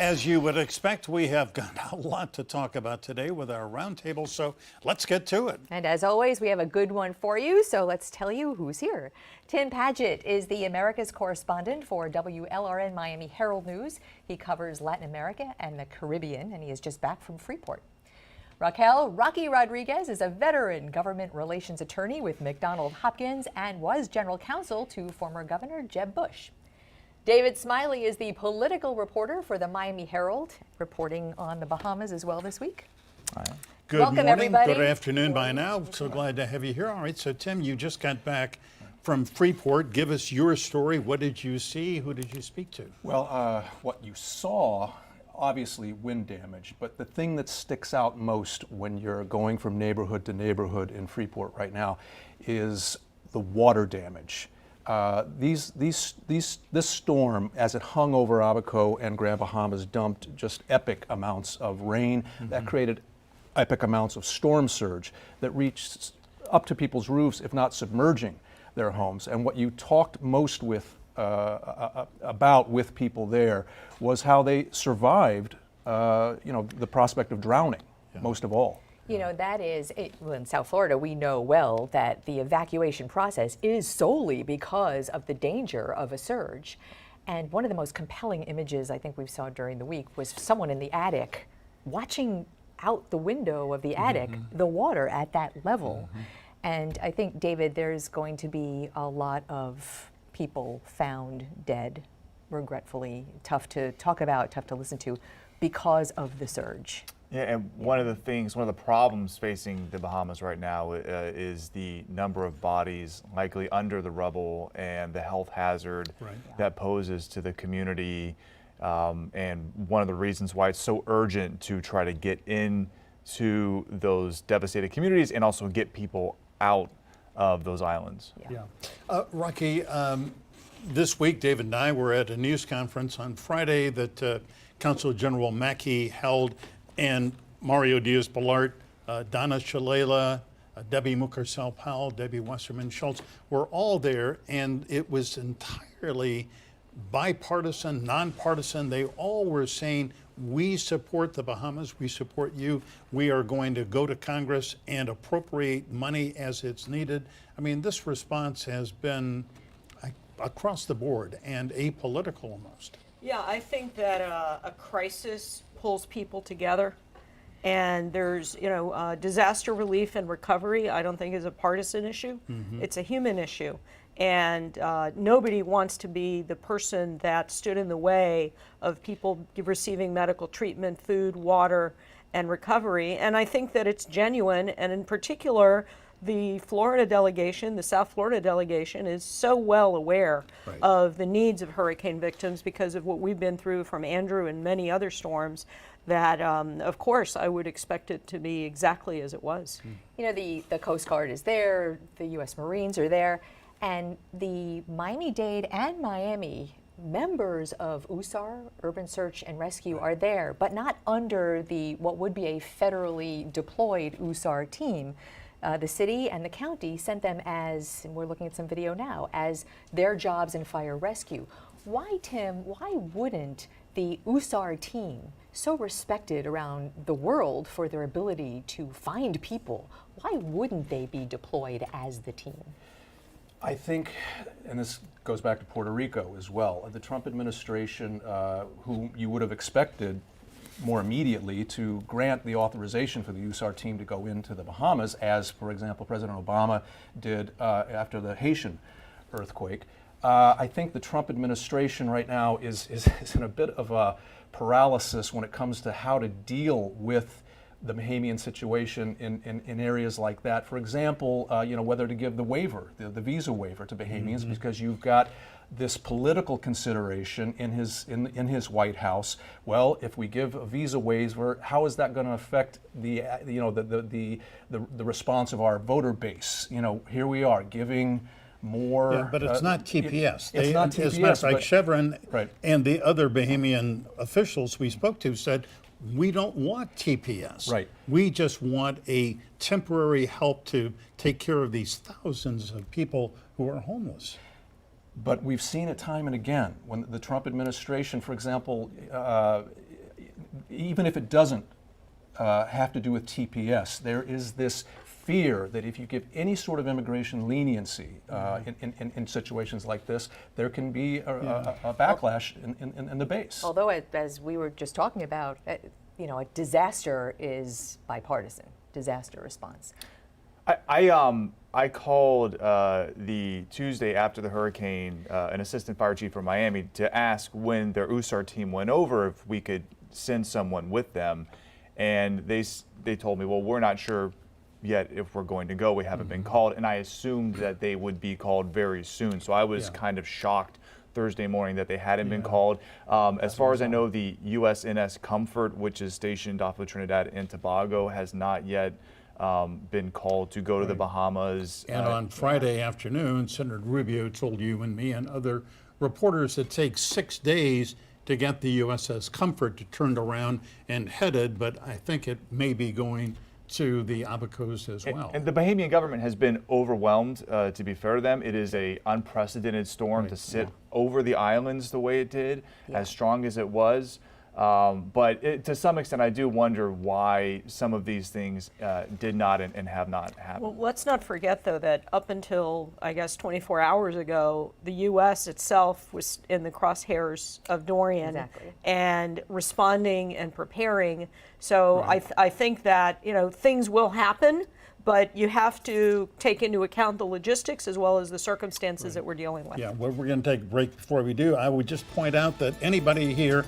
As you would expect, we have got a lot to talk about today with our roundtable, so let's get to it. And as always, we have a good one for you, so let's tell you who's here. Tim Padgett is the Americas correspondent for WLRN Miami Herald News. He covers Latin America and the Caribbean, and he is just back from Freeport. Raquel "Rocky" Rodriguez is a veteran government relations attorney with McDonald Hopkins and was general counsel to former Governor Jeb Bush. David Smiley is the political reporter for the Miami Herald, reporting on the Bahamas as well this week. Good Welcome, morning, everybody. good afternoon by now. So glad to have you here. All right, so Tim, you just got back from Freeport. Give us your story. What did you see? Who did you speak to? Well, what you saw, obviously wind damage, but the thing that sticks out most when you're going from neighborhood to neighborhood in Freeport right now is the water damage. This storm, as it hung over Abaco and Grand Bahamas, dumped just epic amounts of rain that created epic amounts of storm surge that reached up to people's roofs, if not submerging their homes. And what you talked most with about with people there was how they survived, the prospect of drowning, most of all. You know, that is, well, in South Florida, we know well that the evacuation process is solely because of the danger of a surge. And one of the most compelling images I think we saw during the week was someone in the attic watching out the window of the attic, the water at that level. And I think, David, there's going to be a lot of people found dead, regretfully, tough to talk about, tough to listen to, because of the surge. Yeah, and one of the problems facing the Bahamas right now is the number of bodies likely under the rubble and the health hazard that poses to the community. And one of the reasons why it's so urgent to try to get into those devastated communities and also get people out of those islands. Rocky, this week David and I were at a news conference on Friday that Consul General Mackey held, and Mario Diaz-Balart, Donna Shalala, Debbie Mucarsel-Powell, Debbie Wasserman-Schultz were all there, and it was entirely bipartisan, nonpartisan. They all were saying, we support the Bahamas, we support you, we are going to go to Congress and appropriate money as it's needed. I mean, this response has been across the board and apolitical almost. Yeah, I think that a crisis pulls people together, and there's, disaster relief and recovery, I don't think is a partisan issue. It's a human issue. And nobody wants to be the person that stood in the way of people receiving medical treatment, food, water, and recovery. And I think that it's genuine, and in particular, the Florida delegation, the South Florida delegation, is so well aware of the needs of hurricane victims because of what we've been through from Andrew and many other storms that, of course, I would expect it to be exactly as it was. You know, the Coast Guard is there, the U.S. Marines are there, and the Miami-Dade and Miami members of USAR, Urban Search and Rescue, are there, but not under what would be a federally deployed USAR team. The city and the county sent them as, and we're looking at some video now, as their jobs in fire rescue. Why, Tim, why wouldn't the USAR team, so respected around the world for their ability to find people, why wouldn't they be deployed as the team? I think, and this goes back to Puerto Rico as well, the Trump administration, who you would have expected more immediately to grant the authorization for the USAR team to go into the Bahamas, as, for example, President Obama did after the Haitian earthquake. I think the Trump administration right now is in a bit of a paralysis when it comes to how to deal with the Bahamian situation in areas like that. For example, whether to give the waiver, the visa waiver to Bahamians, because you've got this political consideration in his White House. Well, if we give a visa waiver, how is that going to affect the response of our voter base? Here we are giving more. Yeah, but it's not TPS. It's not TPS. As a matter of fact, Chevron right. and the other Bahamian officials we spoke to said, we don't want TPS. Right. We just want a temporary help to take care of these thousands of people who are homeless. But we've seen it time and again when the Trump administration, for example, even if it doesn't have to do with TPS, there is this fear that if you give any sort of immigration leniency in situations like this, there can be a backlash in the base. Although, as we were just talking about, a disaster is bipartisan, disaster response. I called the Tuesday after the hurricane, an assistant fire chief from Miami, to ask when their USAR team went over if we could send someone with them, and they told me, well, we're not sure yet if we're going to go. We haven't been called, and I assumed that they would be called very soon. So I was kind of shocked Thursday morning that they hadn't been called. As far as I know, the USNS Comfort, which is stationed off of Trinidad and Tobago, has not yet been called to go to the Bahamas. And on Friday afternoon, Senator Rubio told you and me and other reporters it takes 6 days to get the USS Comfort to turn around and headed, but I think it may be going to the Abacos as well. And the Bahamian government has been overwhelmed, to be fair to them. It is an unprecedented storm to sit over the islands the way it did, as strong as it was. But to some extent, I do wonder why some of these things did not and have not happened. Well, let's not forget, though, that up until, I guess, 24 hours ago, the U.S. itself was in the crosshairs of Dorian and responding and preparing. So I think that, things will happen, but you have to take into account the logistics as well as the circumstances that we're dealing with. Yeah, well, we're going to take a break before we do. I would just point out that anybody here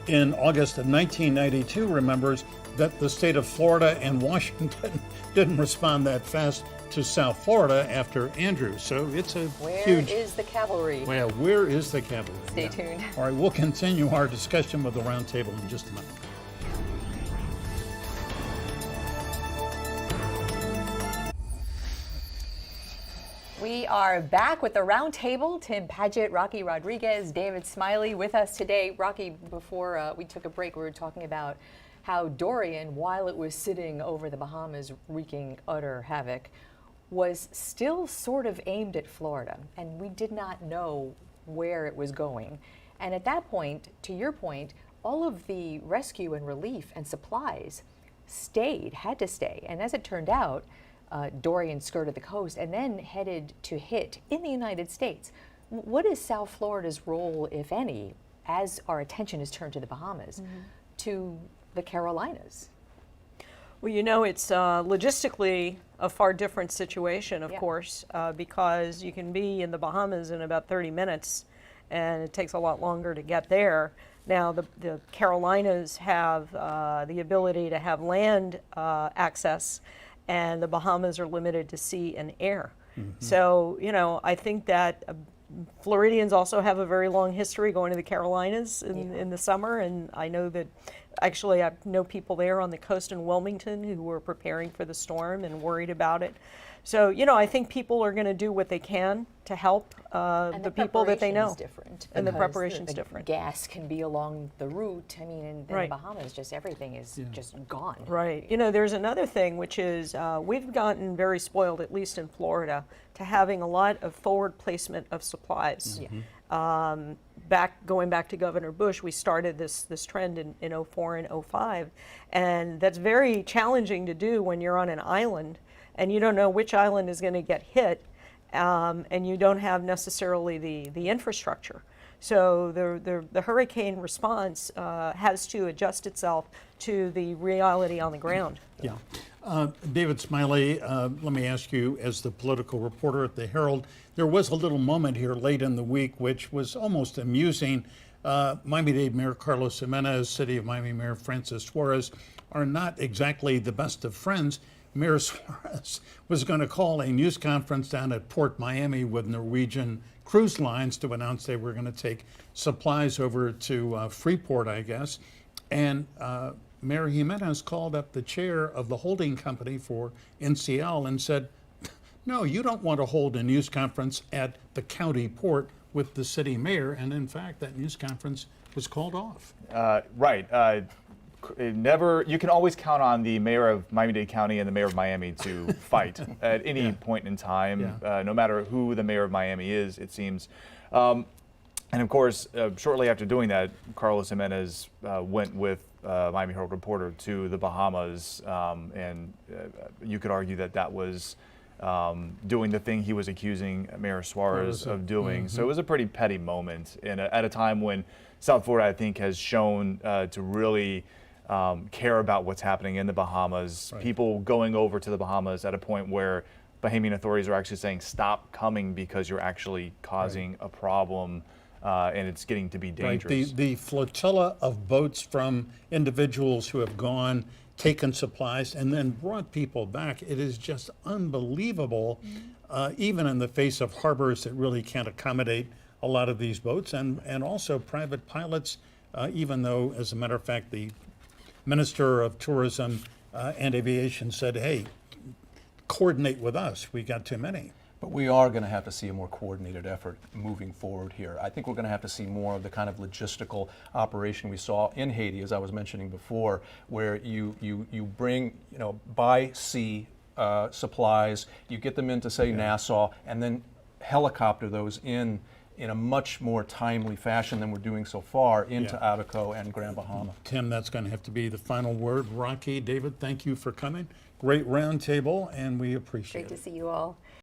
in August of 1992 remembers that the state of Florida and Washington didn't respond that fast to South Florida after Andrew. So it's a huge... Where is the cavalry? Well, where is the cavalry? Stay tuned. All right, we'll continue our discussion with the Roundtable in just a minute. We are back with the Roundtable. Tim Padgett, Rocky Rodriguez, David Smiley with us today. Rocky, before we took a break, we were talking about how Dorian, while it was sitting over the Bahamas wreaking utter havoc, was still sort of aimed at Florida, and we did not know where it was going. And at that point, to your point, all of the rescue and relief and supplies had to stay. And as it turned out, Dorian skirted the coast and then headed to hit in the United States. What is South Florida's role, if any, as our attention is turned to the Bahamas, to the Carolinas? Well, it's logistically a far different situation, of course, because you can be in the Bahamas in about 30 minutes, and it takes a lot longer to get there. Now, the Carolinas have the ability to have land access, and the Bahamas are limited to sea and air. So, I think that Floridians also have a very long history going to the Carolinas in the summer, and I know that actually I know people there on the coast in Wilmington who were preparing for the storm and worried about it. So, I think people are going to do what they can to help the people that they know. And the preparation's different. Gas can be along the route. I mean, in the Bahamas, just everything is just gone. Right. There's another thing, which is we've gotten very spoiled, at least in Florida, to having a lot of forward placement of supplies. Going back to Governor Bush, we started this trend in 04 and 05, and that's very challenging to do when you're on an island and you don't know which island is going to get hit, and you don't have necessarily the infrastructure. So the hurricane response has to adjust itself to the reality on the ground. Yeah. David Smiley, let me ask you, as the political reporter at the Herald, there was a little moment here late in the week which was almost amusing. Miami-Dade Mayor Carlos Jimenez, City of Miami Mayor Francis Suarez are not exactly the best of friends. Mayor Suarez was going to call a news conference down at Port Miami with Norwegian Cruise Lines to announce they were going to take supplies over to Freeport, I guess. And Mayor Jimenez called up the chair of the holding company for NCL and said, no, you don't want to hold a news conference at the county port with the city mayor. And in fact, that news conference was called off. You can always count on the mayor of Miami-Dade County and the mayor of Miami to fight at any point in time, no matter who the mayor of Miami is, it seems. And of course, shortly after doing that, Carlos Jimenez went with Miami Herald reporter to the Bahamas, and you could argue that that was doing the thing he was accusing Mayor Suarez of doing. So it was a pretty petty moment, and at a time when South Florida, I think, has shown to really care about what's happening in the Bahamas. Right. People going over to the Bahamas at a point where Bahamian authorities are actually saying, stop coming because you're actually causing a problem. And it's getting to be dangerous. Right. The flotilla of boats from individuals who have gone, taken supplies, and then brought people back. It is just unbelievable, even in the face of harbors that really can't accommodate a lot of these boats, and also private pilots, even though, as a matter of fact, the Minister of Tourism and Aviation said, hey, coordinate with us. We got too many. But we are going to have to see a more coordinated effort moving forward here. I think we're going to have to see more of the kind of logistical operation we saw in Haiti, as I was mentioning before, where you bring, by sea supplies, you get them into, say, Nassau, and then helicopter those in a much more timely fashion than we're doing so far into Abaco and Grand Bahama. Tim, that's going to have to be the final word. Rocky, David, thank you for coming. Great roundtable, and we appreciate it. Great to see you all.